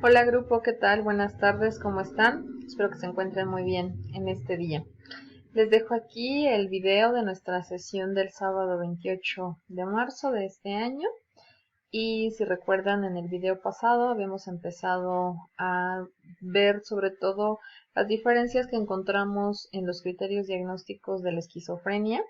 Hola grupo, ¿qué tal? Buenas tardes, ¿cómo están? Espero que se encuentren muy bien en este día. Les dejo aquí el video de nuestra sesión del sábado 28 de marzo de este año. Y si recuerdan, en el video pasado habíamos empezado a ver sobre todo las diferencias que encontramos en los criterios diagnósticos de la esquizofrenia,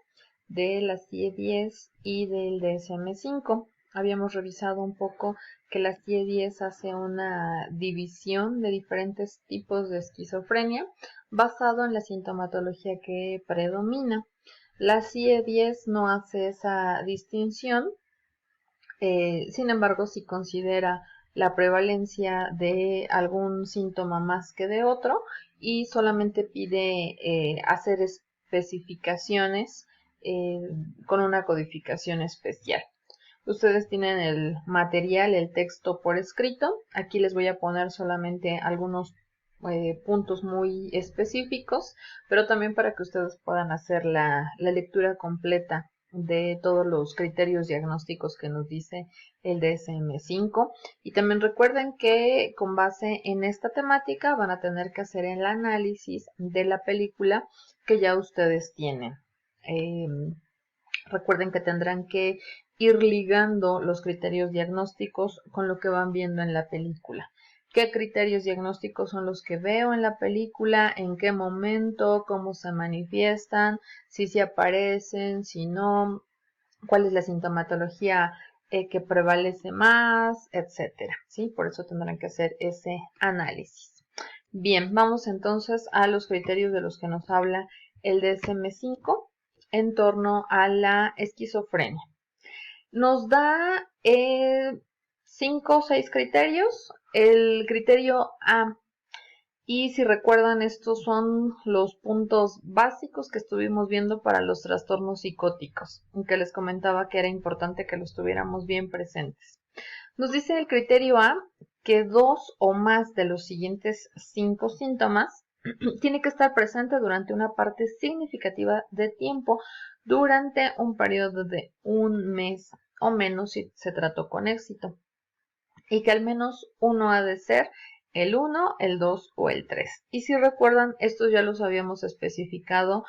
de la CIE-10 y del DSM-5. Habíamos revisado un poco que la CIE-10 hace una división de diferentes tipos de esquizofrenia basado en la sintomatología que predomina. La CIE-10 no hace esa distinción, sin embargo, sí considera la prevalencia de algún síntoma más que de otro y solamente pide hacer especificaciones eh, con una codificación especial. Ustedes tienen el material, el texto por escrito. Aquí les voy a poner solamente algunos puntos muy específicos, pero también para que ustedes puedan hacer la lectura completa de todos los criterios diagnósticos que nos dice el DSM-5. Y también recuerden que con base en esta temática van a tener que hacer el análisis de la película que ya ustedes tienen. Recuerden que tendrán que ir ligando los criterios diagnósticos con lo que van viendo en la película. ¿Qué criterios diagnósticos son los que veo en la película? ¿En qué momento? ¿Cómo se manifiestan? ¿Si se aparecen? ¿Si no? ¿Cuál es la sintomatología que prevalece más? Etcétera. ¿Sí? Por eso tendrán que hacer ese análisis. Bien, vamos entonces a los criterios de los que nos habla el DSM-5 en torno a la esquizofrenia. Nos da 5 o 6 criterios. El criterio A, y si recuerdan, estos son los puntos básicos que estuvimos viendo para los trastornos psicóticos, aunque les comentaba que era importante que los tuviéramos bien presentes. Nos dice el criterio A que 2 o más de los siguientes 5 síntomas tiene que estar presente durante una parte significativa de tiempo durante un periodo de un mes o menos si se trató con éxito, y que al menos uno ha de ser el 1, el 2 o el 3. Y si recuerdan, estos ya los habíamos especificado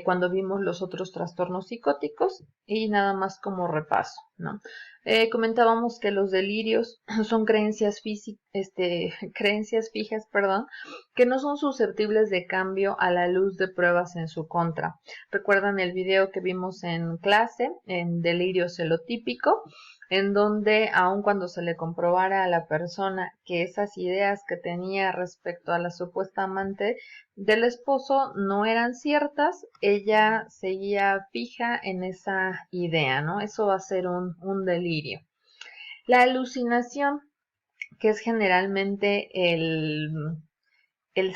cuando vimos los otros trastornos psicóticos, y nada más como repaso, ¿no? Comentábamos que los delirios son creencias fijas, que no son susceptibles de cambio a la luz de pruebas en su contra. ¿Recuerdan el video que vimos en clase, en delirio celotípico? En donde aun cuando se le comprobara a la persona que esas ideas que tenía respecto a la supuesta amante del esposo no eran ciertas, ella seguía fija en esa idea, ¿no? Eso va a ser un delirio. La alucinación, que es generalmente el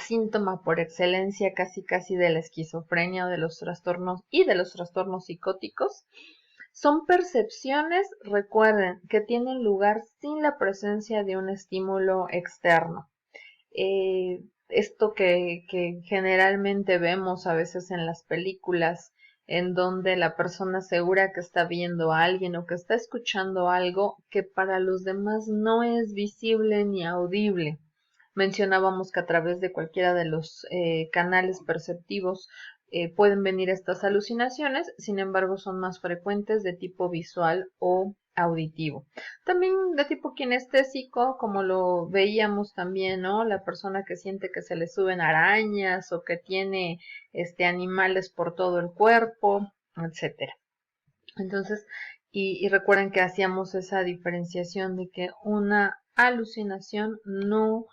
síntoma por excelencia casi de la esquizofrenia o de los trastornos y de los trastornos psicóticos, son percepciones, recuerden, que tienen lugar sin la presencia de un estímulo externo. Esto que generalmente vemos a veces en las películas, en donde la persona asegura que está viendo a alguien o que está escuchando algo que para los demás no es visible ni audible. Mencionábamos que a través de cualquiera de los canales perceptivos pueden venir estas alucinaciones, sin embargo son más frecuentes de tipo visual o auditivo. También de tipo kinestésico, como lo veíamos también, ¿no? La persona que siente que se le suben arañas o que tiene animales por todo el cuerpo, etcétera. Entonces, y recuerden que hacíamos esa diferenciación de que una alucinación no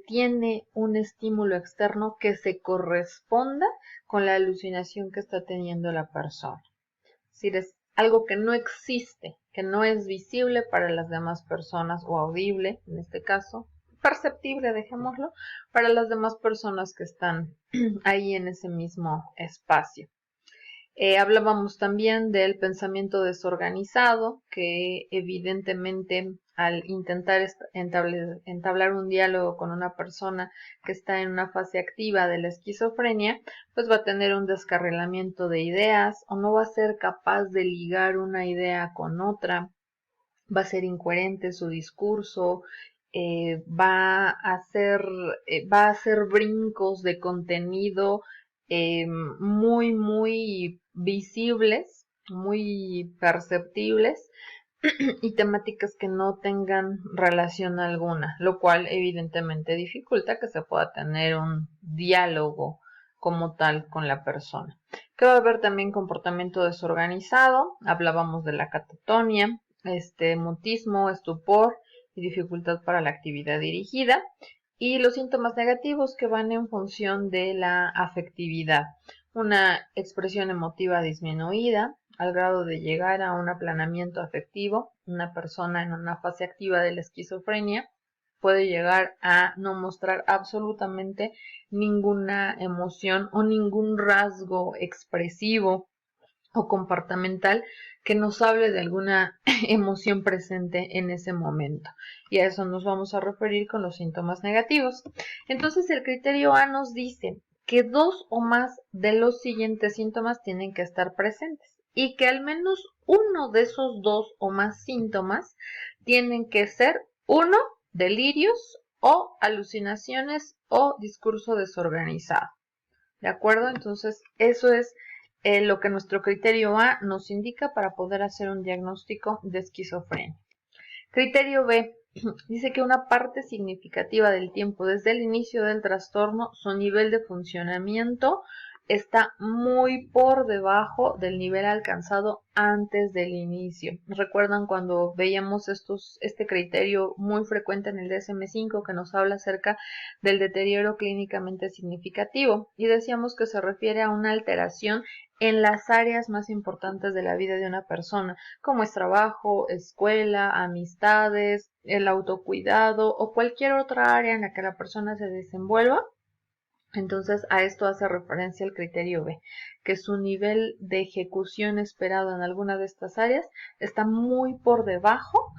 tiene un estímulo externo que se corresponda con la alucinación que está teniendo la persona. Es decir, es algo que no existe, que no es visible para las demás personas o audible, en este caso, perceptible, dejémoslo, para las demás personas que están ahí en ese mismo espacio. Hablábamos también del pensamiento desorganizado, que evidentemente al intentar entablar un diálogo con una persona que está en una fase activa de la esquizofrenia, pues va a tener un descarrilamiento de ideas o no va a ser capaz de ligar una idea con otra, va a ser incoherente su discurso va a hacer brincos de contenido muy visibles, muy perceptibles y temáticas que no tengan relación alguna, lo cual evidentemente dificulta que se pueda tener un diálogo como tal con la persona. Que va a haber también comportamiento desorganizado, hablábamos de la catatonia, mutismo, estupor y dificultad para la actividad dirigida, y los síntomas negativos que van en función de la afectividad, una expresión emotiva disminuida, al grado de llegar a un aplanamiento afectivo. Una persona en una fase activa de la esquizofrenia puede llegar a no mostrar absolutamente ninguna emoción o ningún rasgo expresivo o comportamental que nos hable de alguna emoción presente en ese momento. Y a eso nos vamos a referir con los síntomas negativos. Entonces el criterio A nos dice que 2 o más de los siguientes síntomas tienen que estar presentes y que al menos uno de esos 2 o más síntomas tienen que ser 1, delirios o alucinaciones o discurso desorganizado. ¿De acuerdo? Entonces eso es lo que nuestro criterio A nos indica para poder hacer un diagnóstico de esquizofrenia. Criterio B dice que una parte significativa del tiempo desde el inicio del trastorno, su nivel de funcionamiento está muy por debajo del nivel alcanzado antes del inicio. ¿Recuerdan cuando veíamos este criterio muy frecuente en el DSM-5 que nos habla acerca del deterioro clínicamente significativo? Y decíamos que se refiere a una alteración en las áreas más importantes de la vida de una persona, como es trabajo, escuela, amistades, el autocuidado o cualquier otra área en la que la persona se desenvuelva. Entonces a esto hace referencia el criterio B, que su nivel de ejecución esperado en alguna de estas áreas está muy por debajo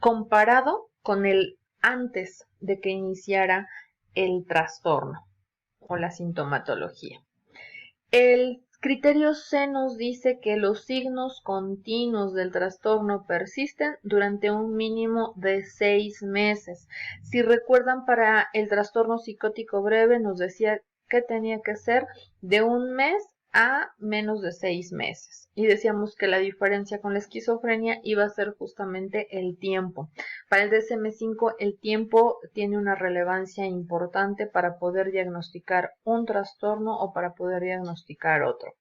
comparado con el antes de que iniciara el trastorno o la sintomatología. El criterio C nos dice que los signos continuos del trastorno persisten durante un mínimo de 6 meses. Si recuerdan, para el trastorno psicótico breve nos decía que tenía que ser de un mes a menos de 6 meses. Y decíamos que la diferencia con la esquizofrenia iba a ser justamente el tiempo. Para el DSM-5 el tiempo tiene una relevancia importante para poder diagnosticar un trastorno o para poder diagnosticar otro.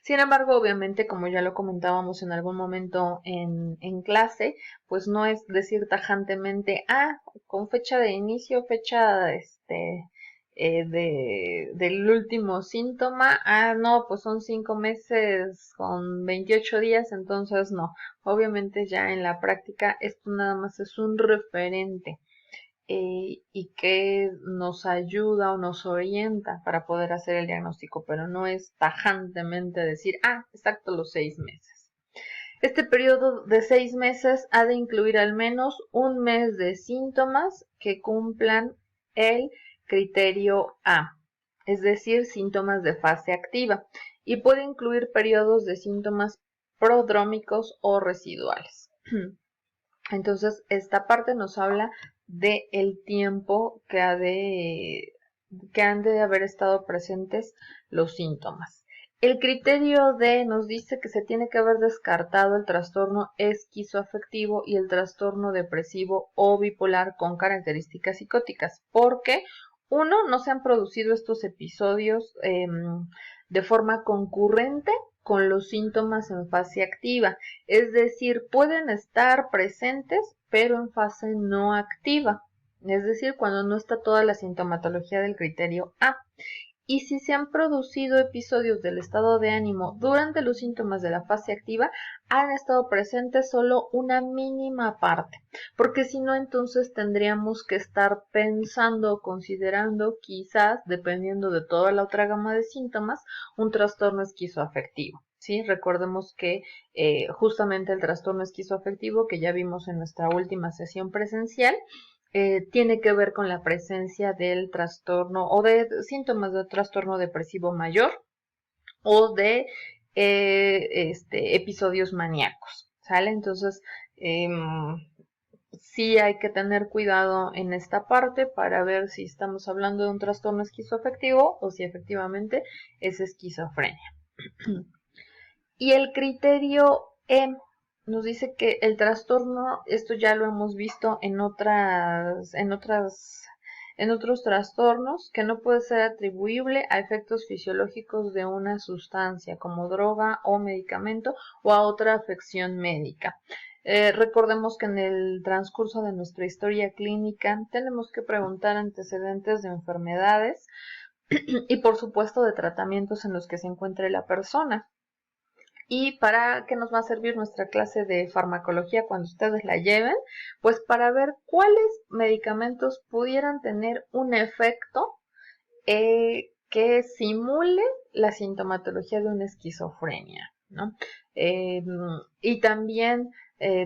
Sin embargo, obviamente, como ya lo comentábamos en algún momento en clase, pues no es decir tajantemente, con fecha de inicio, fecha del último síntoma, no, pues son 5 meses con 28 días, entonces no. Obviamente ya en la práctica esto nada más es un referente. Y que nos ayuda o nos orienta para poder hacer el diagnóstico, pero no es tajantemente decir, exacto los 6 meses. Este periodo de 6 meses ha de incluir al menos un mes de síntomas que cumplan el criterio A, es decir, síntomas de fase activa, y puede incluir periodos de síntomas prodrómicos o residuales. Entonces, esta parte nos habla de el tiempo que han de haber estado presentes los síntomas. El criterio D nos dice que se tiene que haber descartado el trastorno esquizoafectivo y el trastorno depresivo o bipolar con características psicóticas, porque no se han producido estos episodios de forma concurrente con los síntomas en fase activa, es decir, pueden estar presentes pero en fase no activa, es decir, cuando no está toda la sintomatología del criterio A. Y si se han producido episodios del estado de ánimo durante los síntomas de la fase activa, han estado presentes solo una mínima parte, porque si no, entonces tendríamos que estar pensando o considerando, quizás, dependiendo de toda la otra gama de síntomas, un trastorno esquizoafectivo. ¿Sí? Recordemos que justamente el trastorno esquizoafectivo, que ya vimos en nuestra última sesión presencial, tiene que ver con la presencia del trastorno o de síntomas de trastorno depresivo mayor o de episodios maníacos, ¿sale? Entonces, sí hay que tener cuidado en esta parte para ver si estamos hablando de un trastorno esquizoafectivo o si efectivamente es esquizofrenia. Y el criterio E nos dice que el trastorno, esto ya lo hemos visto en otros trastornos, que no puede ser atribuible a efectos fisiológicos de una sustancia como droga o medicamento o a otra afección médica. Recordemos que en el transcurso de nuestra historia clínica tenemos que preguntar antecedentes de enfermedades y por supuesto de tratamientos en los que se encuentre la persona. ¿Y para qué nos va a servir nuestra clase de farmacología cuando ustedes la lleven? Pues para ver cuáles medicamentos pudieran tener un efecto que simule la sintomatología de una esquizofrenia, ¿no? Y también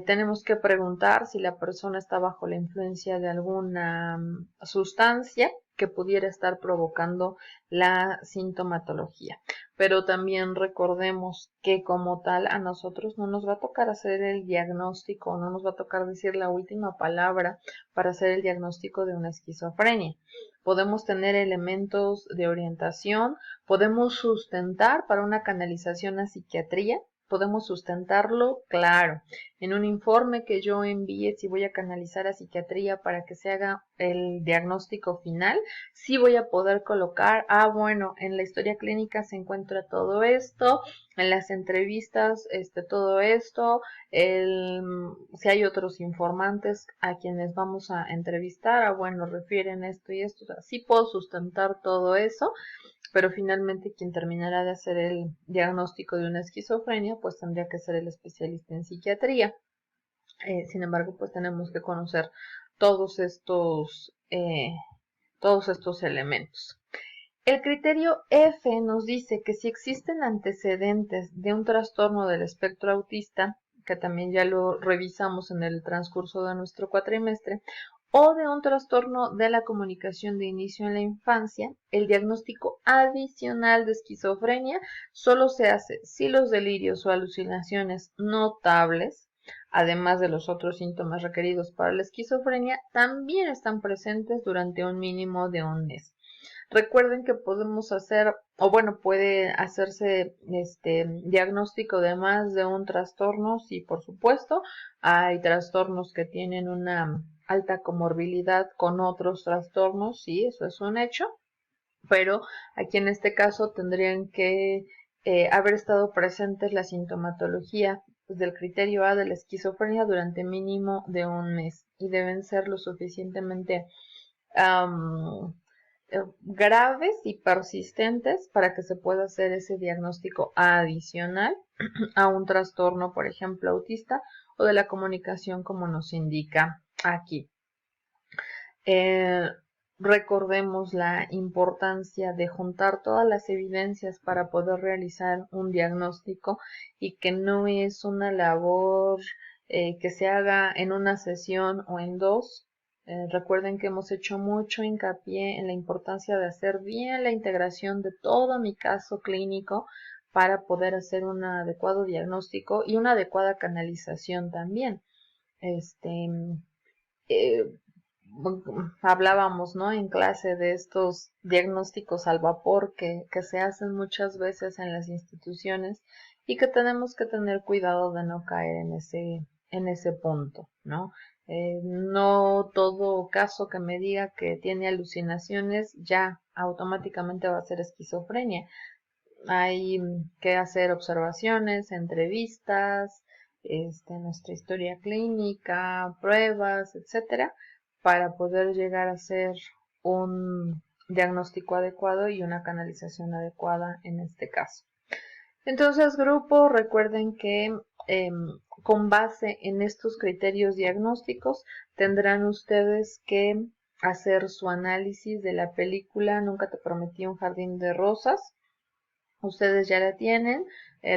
tenemos que preguntar si la persona está bajo la influencia de alguna sustancia que pudiera estar provocando la sintomatología. Pero también recordemos que como tal a nosotros no nos va a tocar hacer el diagnóstico, no nos va a tocar decir la última palabra para hacer el diagnóstico de una esquizofrenia. Podemos tener elementos de orientación, podemos sustentar para una canalización a psiquiatría, podemos sustentarlo, claro, en un informe que yo envíe si voy a canalizar a psiquiatría para que se haga el diagnóstico final, sí voy a poder colocar, bueno, en la historia clínica se encuentra todo esto, en las entrevistas todo esto, si hay otros informantes a quienes vamos a entrevistar, bueno, refieren esto y esto, o sea, sí puedo sustentar todo eso, pero finalmente quien terminará de hacer el diagnóstico de una esquizofrenia pues tendría que ser el especialista en psiquiatría. Sin embargo, pues tenemos que conocer todos estos elementos. El criterio F nos dice que si existen antecedentes de un trastorno del espectro autista, que también ya lo revisamos en el transcurso de nuestro cuatrimestre, o de un trastorno de la comunicación de inicio en la infancia, el diagnóstico adicional de esquizofrenia solo se hace si los delirios o alucinaciones notables, además de los otros síntomas requeridos para la esquizofrenia, también están presentes durante un mínimo de un mes. Recuerden que podemos hacer, o bueno, puede hacerse diagnóstico de más de un trastorno, sí, por supuesto. Hay trastornos que tienen una alta comorbilidad con otros trastornos, sí, eso es un hecho. Pero aquí en este caso tendrían que haber estado presentes la sintomatología del criterio A de la esquizofrenia durante mínimo de un mes y deben ser lo suficientemente graves y persistentes para que se pueda hacer ese diagnóstico adicional a un trastorno, por ejemplo, autista o de la comunicación como nos indica aquí. Recordemos la importancia de juntar todas las evidencias para poder realizar un diagnóstico y que no es una labor que se haga en una sesión o en dos. Recuerden que hemos hecho mucho hincapié en la importancia de hacer bien la integración de todo mi caso clínico para poder hacer un adecuado diagnóstico y una adecuada canalización también. Eh, Hablábamos, ¿no?, en clase de estos diagnósticos al vapor que se hacen muchas veces en las instituciones y que tenemos que tener cuidado de no caer en ese punto, ¿no? No todo caso que me diga que tiene alucinaciones ya automáticamente va a ser esquizofrenia. Hay que hacer observaciones, entrevistas, nuestra historia clínica, pruebas, etcétera, para poder llegar a hacer un diagnóstico adecuado y una canalización adecuada en este caso. Entonces, grupo, recuerden que con base en estos criterios diagnósticos tendrán ustedes que hacer su análisis de la película Nunca te prometí un jardín de rosas. Ustedes ya la tienen,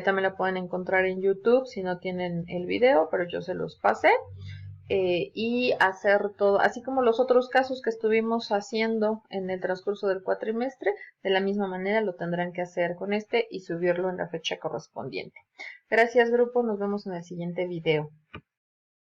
también la pueden encontrar en YouTube si no tienen el video, pero yo se los pasé. Y hacer todo, así como los otros casos que estuvimos haciendo en el transcurso del cuatrimestre, de la misma manera lo tendrán que hacer con este y subirlo en la fecha correspondiente. Gracias, grupo, nos vemos en el siguiente video.